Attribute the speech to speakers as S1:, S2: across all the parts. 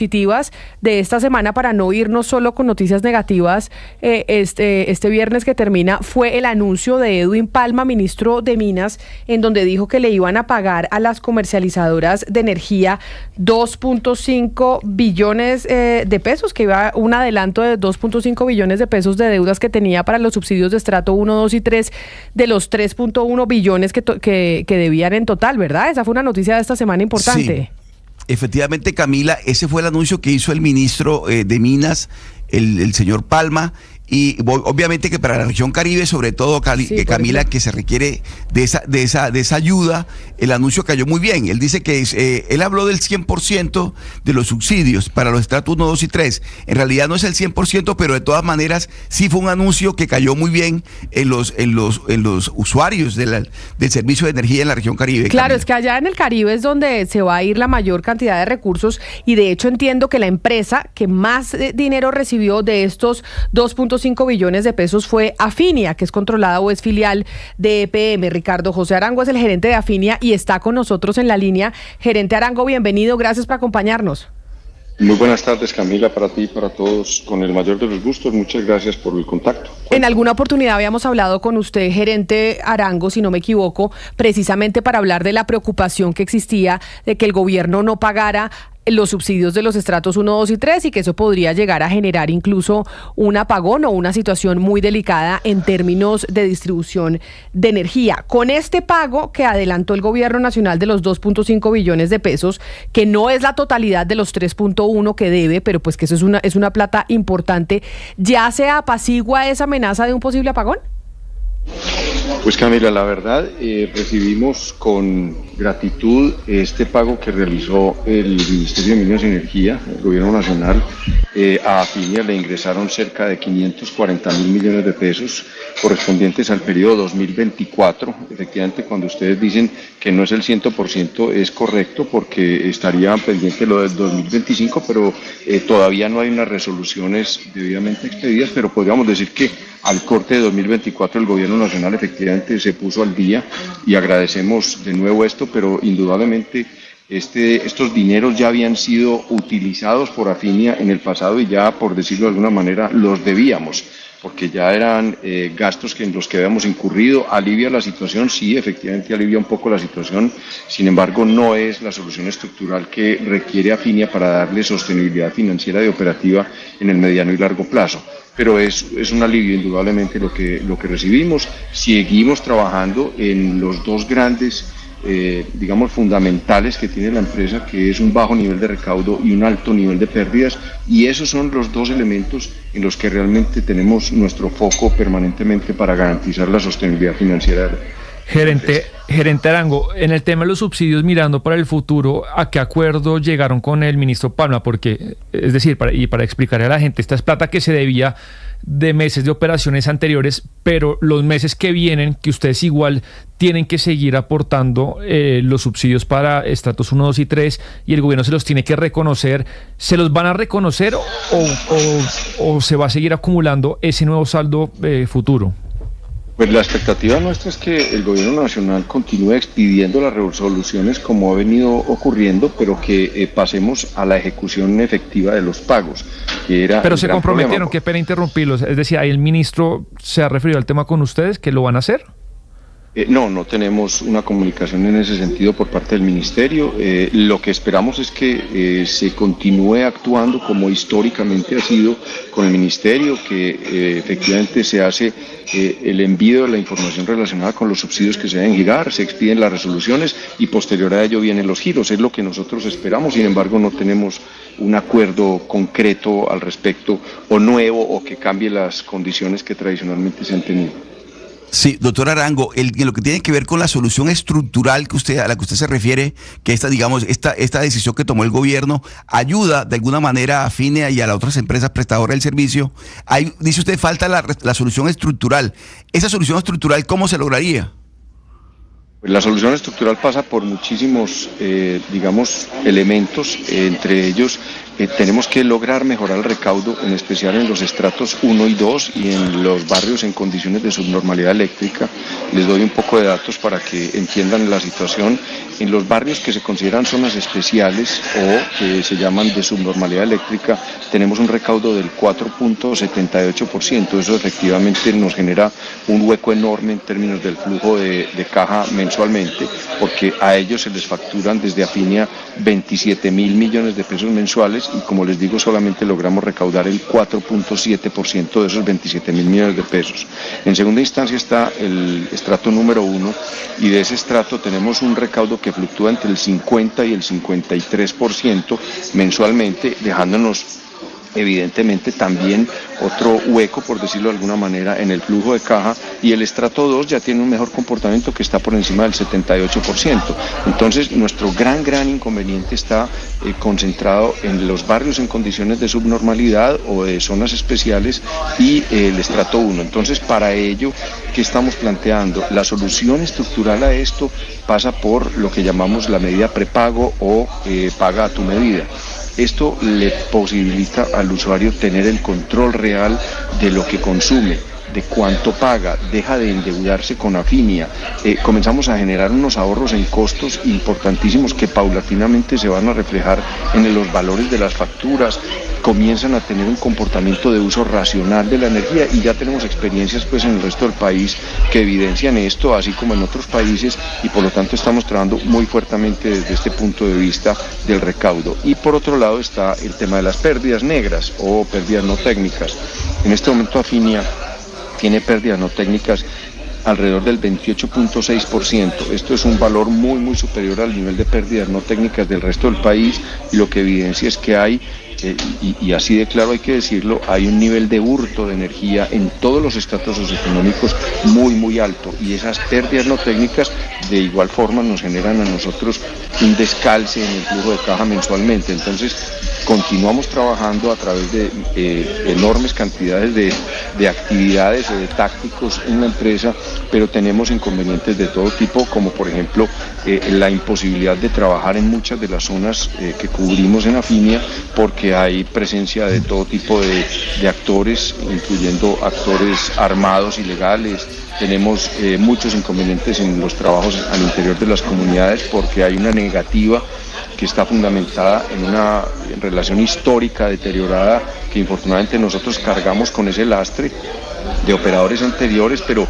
S1: positivas de esta semana, para no irnos solo con noticias negativas, este viernes que termina, fue el anuncio de Edwin Palma, ministro de Minas, en donde dijo que le iban a pagar a las comercializadoras de energía 2.5 billones de pesos, que iba un adelanto de 2.5 billones de pesos de deudas que tenía para los subsidios de estrato 1, 2 y 3 de los 3.1 billones que debían en total, ¿verdad? Esa fue una noticia de esta semana importante.
S2: Sí. Efectivamente, Camila, ese fue el anuncio que hizo el ministro de Minas, el señor Palma, y obviamente que para la región Caribe, sobre todo, Camila, que se requiere de esa ayuda, el anuncio cayó muy bien. Él dice que él habló del 100% de los subsidios para los estratos 1, 2 y 3. En realidad no es el 100%, pero de todas maneras sí fue un anuncio que cayó muy bien en los usuarios del servicio de energía en la región Caribe.
S1: Claro,
S2: Camila.
S1: es que allá en el Caribe es donde se va a ir la mayor cantidad de recursos, y de hecho entiendo que la empresa que más dinero recibió de estos 2.5 billones de pesos fue Afinia, que es controlada o es filial de EPM. Ricardo José Arango es el gerente de Afinia y está con nosotros en la línea. Gerente Arango, bienvenido, gracias por acompañarnos.
S3: Muy buenas tardes, Camila, para ti y para todos, con el mayor de los gustos. Muchas gracias por el contacto.
S1: En alguna oportunidad habíamos hablado con usted, gerente Arango, si no me equivoco, precisamente para hablar de la preocupación que existía de que el gobierno no pagara los subsidios de los estratos 1, 2 y 3, y que eso podría llegar a generar incluso un apagón o una situación muy delicada en términos de distribución de energía. Con este pago que adelantó el gobierno nacional de los 2.5 billones de pesos, que no es la totalidad de los 3.1 que debe, pero pues que eso es una plata importante, ¿ya se apacigua esa amenaza de un posible apagón?
S3: Pues Camila, la verdad, recibimos con gratitud este pago que realizó el Ministerio de Minas y Energía, el Gobierno Nacional. A Afinia le ingresaron cerca de 540.000 millones de pesos correspondientes al periodo 2024. Efectivamente, cuando ustedes dicen que no es el 100%, es correcto, porque estaría pendiente lo del 2025, pero todavía no hay unas resoluciones debidamente expedidas, pero podríamos decir que al corte de 2024 el Gobierno Nacional efectivamente se puso al día, y agradecemos de nuevo esto, pero indudablemente estos dineros ya habían sido utilizados por Afinia en el pasado, y ya, por decirlo de alguna manera, los debíamos, porque ya eran gastos en los que habíamos incurrido. ¿Alivia la situación? Sí, efectivamente alivia un poco la situación. Sin embargo, no es la solución estructural que requiere Afinia para darle sostenibilidad financiera y operativa en el mediano y largo plazo. Pero es un alivio indudablemente lo que recibimos. Seguimos trabajando en los dos grandes fundamentales que tiene la empresa, que es un bajo nivel de recaudo y un alto nivel de pérdidas, y esos son los dos elementos en los que realmente tenemos nuestro foco permanentemente para garantizar la sostenibilidad financiera.
S4: Gerente Arango, en el tema de los subsidios, mirando para el futuro, ¿a qué acuerdo llegaron con el ministro Palma? Porque, es decir, para explicarle a la gente, esta es plata que se debía de meses de operaciones anteriores, pero los meses que vienen, que ustedes igual tienen que seguir aportando los subsidios para estratos 1, 2 y 3, y el gobierno se los tiene que reconocer, ¿se los van a reconocer o se va a seguir acumulando ese nuevo saldo futuro?
S3: Pues la expectativa nuestra es que el Gobierno Nacional continúe expidiendo las resoluciones como ha venido ocurriendo, pero que pasemos a la ejecución efectiva de los pagos.
S4: Pero se comprometieron, qué pena interrumpirlos, es decir, ahí el ministro se ha referido al tema con ustedes, ¿que lo van a hacer?
S3: No tenemos una comunicación en ese sentido por parte del Ministerio. Lo que esperamos es que se continúe actuando como históricamente ha sido con el Ministerio, que efectivamente se hace el envío de la información relacionada con los subsidios que se deben girar, se expiden las resoluciones y posterior a ello vienen los giros. Es lo que nosotros esperamos. Sin embargo, no tenemos un acuerdo concreto al respecto, o nuevo, o que cambie las condiciones que tradicionalmente se han tenido.
S2: Sí, doctor Arango, en lo que tiene que ver con la solución estructural a la que usted se refiere, que esta decisión que tomó el gobierno ayuda de alguna manera a Afinia y a las otras empresas prestadoras del servicio. Dice usted, falta la solución estructural. ¿Esa solución estructural cómo se lograría?
S3: Pues la solución estructural pasa por muchísimos, elementos, entre ellos tenemos que lograr mejorar el recaudo, en especial en los estratos 1 y 2 y en los barrios en condiciones de subnormalidad eléctrica. Les doy un poco de datos para que entiendan la situación. En los barrios que se consideran zonas especiales o que se llaman de subnormalidad eléctrica, tenemos un recaudo del 4.78%. Eso efectivamente nos genera un hueco enorme en términos del flujo de caja mensualmente, porque a ellos se les facturan desde Afinia 27.000 millones de pesos mensuales y, como les digo, solamente logramos recaudar el 4.7% de esos 27.000 millones de pesos. En segunda instancia está el estrato número 1 y de ese estrato tenemos un recaudo que fluctúa entre el 50 y el 53% mensualmente, dejándonos evidentemente también otro hueco, por decirlo de alguna manera, en el flujo de caja, y el estrato 2 ya tiene un mejor comportamiento que está por encima del 78%. Entonces nuestro gran inconveniente está concentrado en los barrios en condiciones de subnormalidad o de zonas especiales y el estrato 1. Entonces, para ello, ¿qué estamos planteando? La solución estructural a esto pasa por lo que llamamos la medida prepago o paga a tu medida. Esto le posibilita al usuario tener el control real de lo que consume, de cuánto paga, deja de endeudarse con Afinia. Comenzamos a generar unos ahorros en costos importantísimos que paulatinamente se van a reflejar en los valores de las facturas. Comienzan a tener un comportamiento de uso racional de la energía y ya tenemos experiencias pues en el resto del país que evidencian esto, así como en otros países, y por lo tanto estamos trabajando muy fuertemente desde este punto de vista del recaudo. Y por otro lado está el tema de las pérdidas negras o pérdidas no técnicas. En este momento Afinia tiene pérdidas no técnicas alrededor del 28.6%. Esto es un valor muy superior al nivel de pérdidas no técnicas del resto del país, y lo que evidencia es que hay, y así de claro hay que decirlo, hay un nivel de hurto de energía en todos los estratos socioeconómicos muy alto, y esas pérdidas no técnicas de igual forma nos generan a nosotros un descalce en el flujo de caja mensualmente. Entonces continuamos trabajando a través de enormes cantidades de actividades o de tácticos en la empresa, pero tenemos inconvenientes de todo tipo, como por ejemplo la imposibilidad de trabajar en muchas de las zonas que cubrimos en Afinia, porque hay presencia de todo tipo de actores, incluyendo actores armados ilegales. Tenemos muchos inconvenientes en los trabajos al interior de las comunidades, porque hay una negativa que está fundamentada en una relación histórica deteriorada, que infortunadamente nosotros cargamos con ese lastre de operadores anteriores, pero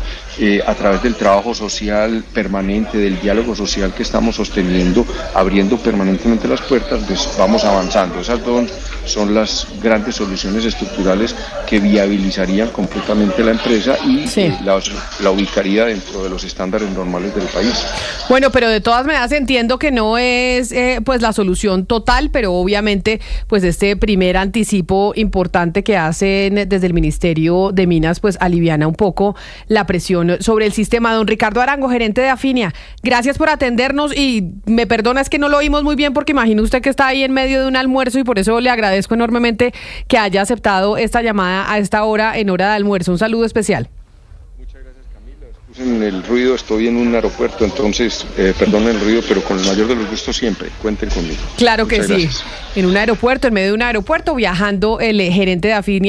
S3: a través del trabajo social permanente, del diálogo social que estamos sosteniendo, abriendo permanentemente las puertas, pues vamos avanzando. Esas dos son las grandes soluciones estructurales que viabilizarían completamente la empresa y la ubicaría dentro de los estándares normales del país.
S1: Bueno, pero de todas maneras entiendo que no es pues la solución total, pero obviamente pues este primer anticipo importante que hacen desde el Ministerio de Minas pues aliviana un poco la presión sobre el sistema. Don Ricardo Arango, gerente de Afinia, gracias por atendernos, y me perdona, es que no lo oímos muy bien porque imagino usted que está ahí en medio de un almuerzo, y por eso le agradezco enormemente que haya aceptado esta llamada a esta hora, en hora de almuerzo. Un saludo especial.
S3: Muchas gracias, Camila. Excusen el ruido, estoy en un aeropuerto, entonces perdonen el ruido, pero con el mayor de los gustos siempre, cuenten conmigo.
S1: Claro que
S3: Muchas
S1: sí,
S3: gracias.
S1: en un aeropuerto, en medio de un aeropuerto, viajando el gerente de Afinia.